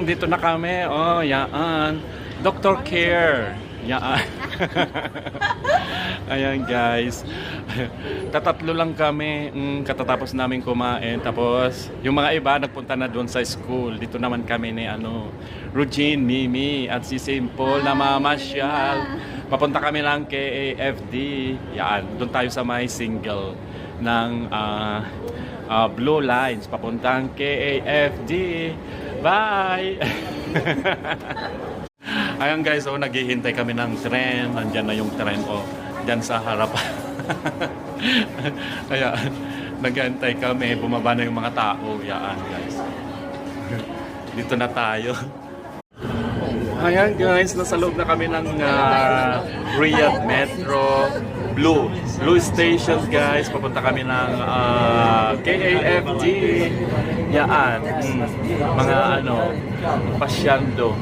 Dito na kami. Oh, yaan. Dr. Care. Yaan. Ayan guys. Tatatlo lang kami. Katatapos namin kumain. Tapos, yung mga iba nagpunta na doon sa school. Dito naman kami ni Regine, Mimi, at si Simple na mamasyal. Papunta kami lang kay AFD. Yan. Doon tayo sa may single ng Blue Lines. Papuntang KAFD. Bye! Ayan guys, naghihintay kami ng tren. Nandyan na yung tren dyan sa harapan. Kaya naghihintay kami. Bumaba na yung mga tao. Yan guys. Dito na tayo. Ayan guys, nasa loob na kami ng Riyadh Metro Blue Station guys. Papunta kami ng KAFD. Yaan. Mga pasyador.